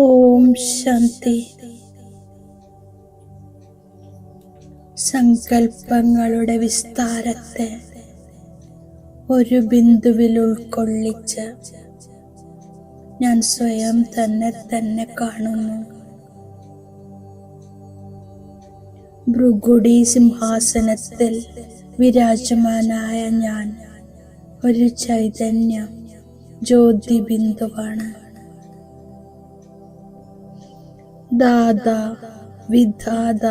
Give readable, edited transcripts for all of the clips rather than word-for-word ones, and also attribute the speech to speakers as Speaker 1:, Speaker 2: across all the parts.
Speaker 1: ഓം ശാന്തി. സങ്കൽപ്പങ്ങളുടെ വിസ്താരത്തെ ഒരു ബിന്ദുവിൽ ഉൾക്കൊള്ളിച്ച് ഞാൻ സ്വയം തന്നെ കാണുന്നു. ഭൃഗുടി സിംഹാസനത്തിൽ വിരാജമാനായ ഞാൻ ഒരു ചൈതന്യം ജ്യോതി ബിന്ദുവാണ്. ദാദ, വിധാത,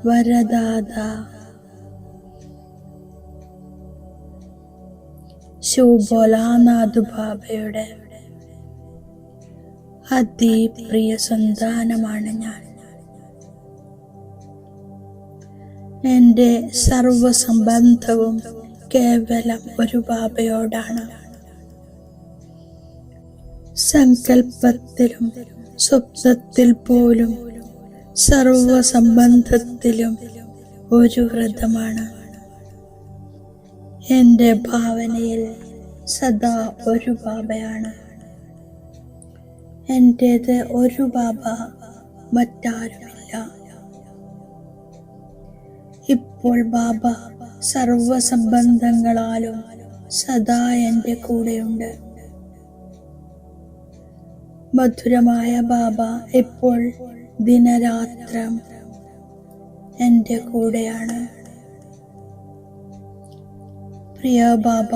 Speaker 1: വരദാത, ശിവഭോലാനാഥ് ബാബയുടെ അതിപ്രിയ സന്താനമാണ് ഞാൻ. എൻ്റെ സർവസംബന്ധവും കേവലം ഒരു ബാബയോടാണ്. സങ്കൽപ്പത്തിലും സ്വപ്നത്തിൽ പോലും സർവസംബന്ധത്തിലും ഒരു വ്രതമാണ്. എൻ്റെ ഭാവനയിൽ സദാ ഒരു ബാബയാണ്. എൻ്റേത് ഒരു ബാബ, മറ്റാരുമില്ല. ഇപ്പോൾ ബാബ സർവസംബന്ധങ്ങളാലും സദാ എൻ്റെ കൂടെയുണ്ട്. മധുരമായ ബാബ ഇപ്പോൾ ദിനരാത്രം എൻ്റെ കൂടെയാണ്. പ്രിയ ബാബ,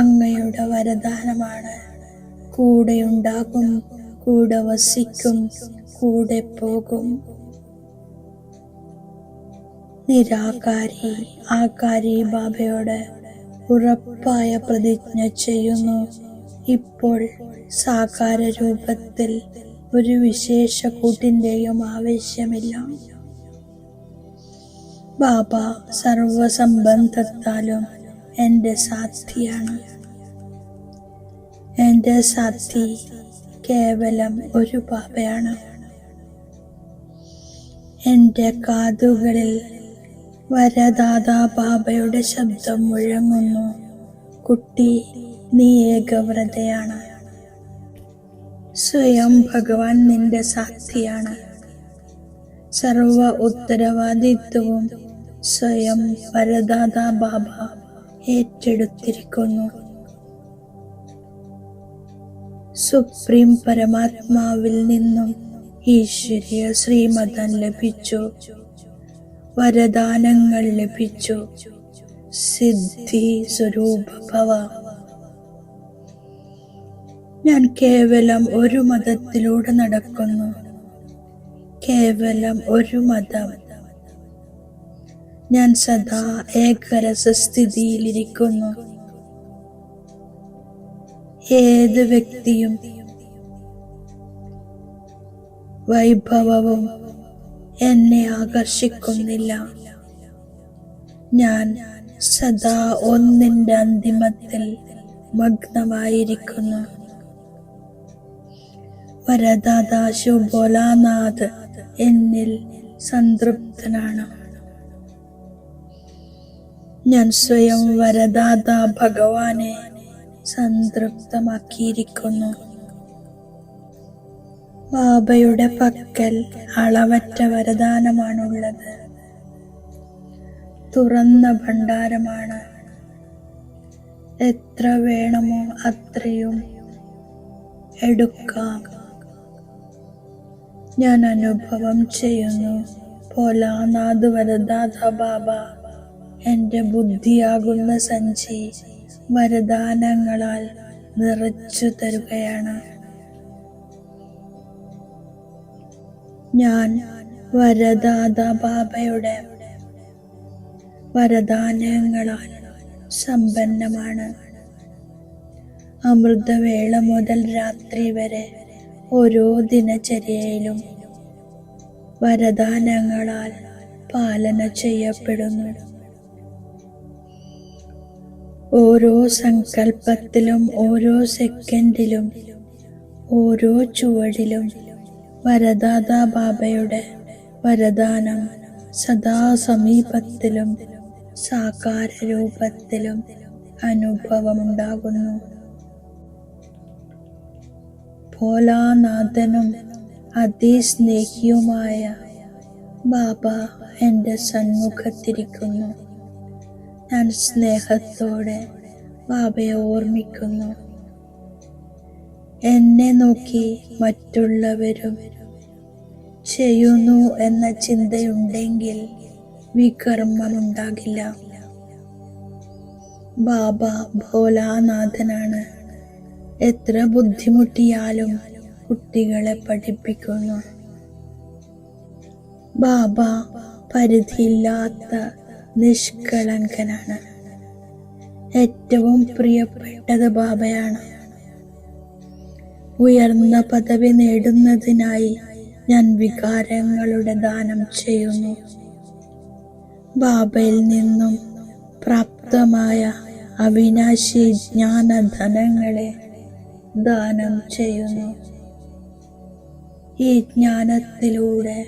Speaker 1: അങ്ങയുടെ വരദാനമാണ്. കൂടെയുണ്ടാകും, കൂടെ വസിക്കും, കൂടെ പോകും. നിരാകാരി ആകാരി ബാബയോട് ഉറപ്പായ പ്രതിജ്ഞ ചെയ്യുന്നു. ഇപ്പോൾ സാകാര രൂപത്തിൽ ഒരു വിശേഷ കൂട്ടിൻ്റെയും ആവശ്യമില്ല. ബാബ സർവസംബന്ധത്താലും എൻ്റെ സാഥിയാണ്. എൻ്റെ സാഥി കേവലം ഒരു ബാബയാണ്. എൻ്റെ കാതുകളിൽ വരദാത ബാബയുടെ ശബ്ദം മുഴങ്ങുന്നു. കുട്ടി, നീ ഏകവ്രതയാണ്. സ്വയം ഭഗവാൻ നിന്റെ സാഥിയാണ്. സർവ ഉത്തരവാദിത്വവും സ്വയം വരദാത ബാബ ഏറ്റെടുത്തിരിക്കുന്നു. സുപ്രീം പരമാത്മാവിൽ നിന്നും ഈശ്വരീയ ശ്രീമതം ലഭിച്ചു, വരദാനങ്ങൾ ലഭിച്ചു. സിദ്ധി സ്വരൂപ ഭവ. ഞാൻ കേവലം ഒരു മതത്തിലൂടെ നടക്കുന്നു. കേവലം ഒരു മതം. ഞാൻ സദാ ഏകരസസ്ഥിതിയിലിരിക്കുന്നു. ഏത് വ്യക്തിയും വൈഭവവും എന്നെ ആകർഷിക്കുന്നില്ല. ഞാൻ സദാ ഒന്നിന്റെ അന്തിമത്തിൽ മഗ്നമായിരിക്കുന്നു. വരദാത ശിവഭോലാനാഥ് എന്നിൽ സംതൃപ്തനാണ്. ഞാൻ സ്വയം വരദാത ഭഗവാനെ സംതൃപ്തമാക്കിയിരിക്കുന്നു. ബാബയുടെ പക്കൽ അളവറ്റ വരദാനമാണുള്ളത്. തുറന്ന ഭണ്ഡാരമാണ്. എത്ര വേണമോ അത്രയും എടുക്കാം. ഞാൻ അനുഭവം ചെയ്യുന്നു. ഭോലാനാഥ് വരദാത ബാബ എൻ്റെ ബുദ്ധിയാകുന്ന സഞ്ചി വരദാനങ്ങളാൽ നിറച്ചു തരുകയാണ്. ഞാൻ വരദാത ബാബയുടെ വരദാനങ്ങളാൽ സമ്പന്നമാണ്. അമൃതവേള മുതൽ രാത്രി വരെ ഓരോ ദിനചര്യയിലും വരദാനങ്ങളാൽ പാലന ചെയ്യപ്പെടുന്നു. ഓരോ സങ്കൽപ്പത്തിലും, ഓരോ സെക്കൻഡിലും, ഓരോ ചുവടിലും വരദാത ബാബയുടെ വരദാനം സദാ സമീപത്തിലും സാകാര രൂപത്തിലും അനുഭവമുണ്ടാകുന്നു. ഭോലാനാഥനും അതിസ്നേഹിയുമായ ബാബ എൻ്റെ സന്മുഖത്തിരിക്കുന്നു. ഞാൻ സ്നേഹത്തോടെ ബാബയെ ഓർമ്മിക്കുന്നു. എന്നെ നോക്കി മറ്റുള്ളവരും ചെയ്യുന്നു എന്ന ചിന്തയുണ്ടെങ്കിൽ വികർമ്മമുണ്ടാകില്ല. ബാബ ഭോലാനാഥനാണ്. എത്ര ബുദ്ധിമുട്ടിയാലും കുട്ടികളെ പഠിപ്പിക്കുന്നു. ബാബ പരിധിയില്ലാത്ത നിഷ്കളങ്കനാണ്. ഏറ്റവും പ്രിയപ്പെട്ടത് ബാബയാണ്. ഉയർന്ന പദവി നേടുന്നതിനായി ഞാൻ വികാരങ്ങളുടെ ദാനം ചെയ്യുന്നു. ബാബയിൽ നിന്നും പ്രാപ്തമായ അവിനാശി ജ്ഞാനധനങ്ങളെ ദാനം ചെയ്യുന്നു. ഈ ജ്ഞാനത്തിലൂടെ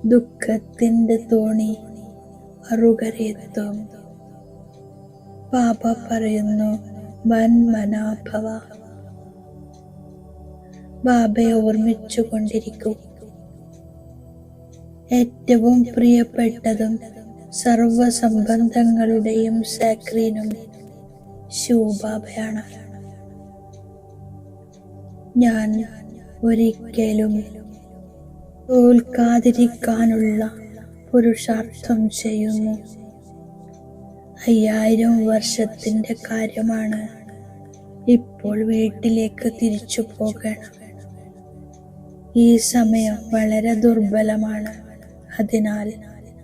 Speaker 1: ദുഃഖത്തിന്റെ തോണി അറുകരയെത്തും. ബാബ പറയുന്നു, മന്മനാഭവ. ബാബയെ ഓർമ്മിച്ചു കൊണ്ടിരിക്കൂ. ഏറ്റവും പ്രിയപ്പെട്ടതും സർവസംബന്ധങ്ങളുടെയും സാക്രീനും ശിവബാബയാണ്. ഞാൻ ഒരിക്കലും തോൽക്കാതിരിക്കാനുള്ള പുരുഷാർത്ഥം ചെയ്യുന്നു. 5000 വർഷത്തിന്റെ കാര്യമാണ്. ഇപ്പോൾ വീട്ടിലേക്ക് തിരിച്ചു പോകണം. ഈ സമയം വളരെ ദുർബലമാണ്. അതിനാൽ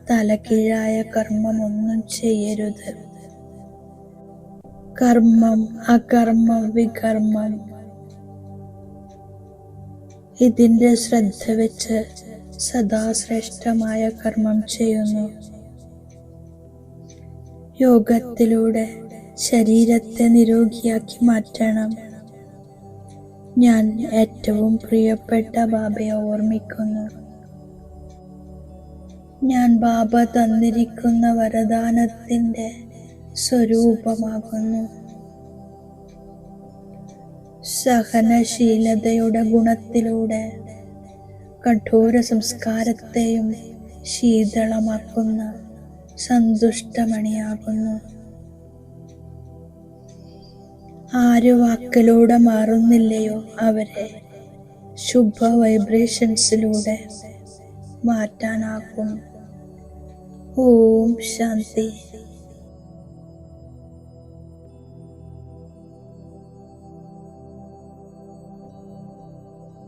Speaker 1: തലകീഴായ കർമ്മമൊന്നും ചെയ്യരുത്. കർമ്മം, അകർമ്മം, വികർമ്മം ഇതിന്റെ ശ്രദ്ധ വെച്ച് സദാ ശ്രേഷ്ഠമായ കർമ്മം ചെയ്യുന്നു. യോഗത്തിലൂടെ ശരീരത്തെ നിരോഗിയാക്കി മാറ്റണം. ഞാൻ ഏറ്റവും പ്രിയപ്പെട്ട ബാബയെ ഓർമ്മിക്കുന്നു. ഞാൻ ബാബ തന്നിരിക്കുന്ന വരദാനത്തിന്റെ സ്വരൂപമാകുന്നു. സഹനശീലതയുടെ ഗുണത്തിലൂടെ കഠോര സംസ്കാരത്തെയും ശീതളമാക്കുന്ന സന്തുഷ്ടമണിയാകുന്നു. ആര് വാക്കിലൂടെ മാറുന്നില്ലയോ അവരെ ശുഭ വൈബ്രേഷൻസിലൂടെ മാറ്റാനാകും. ഓം ശാന്തി.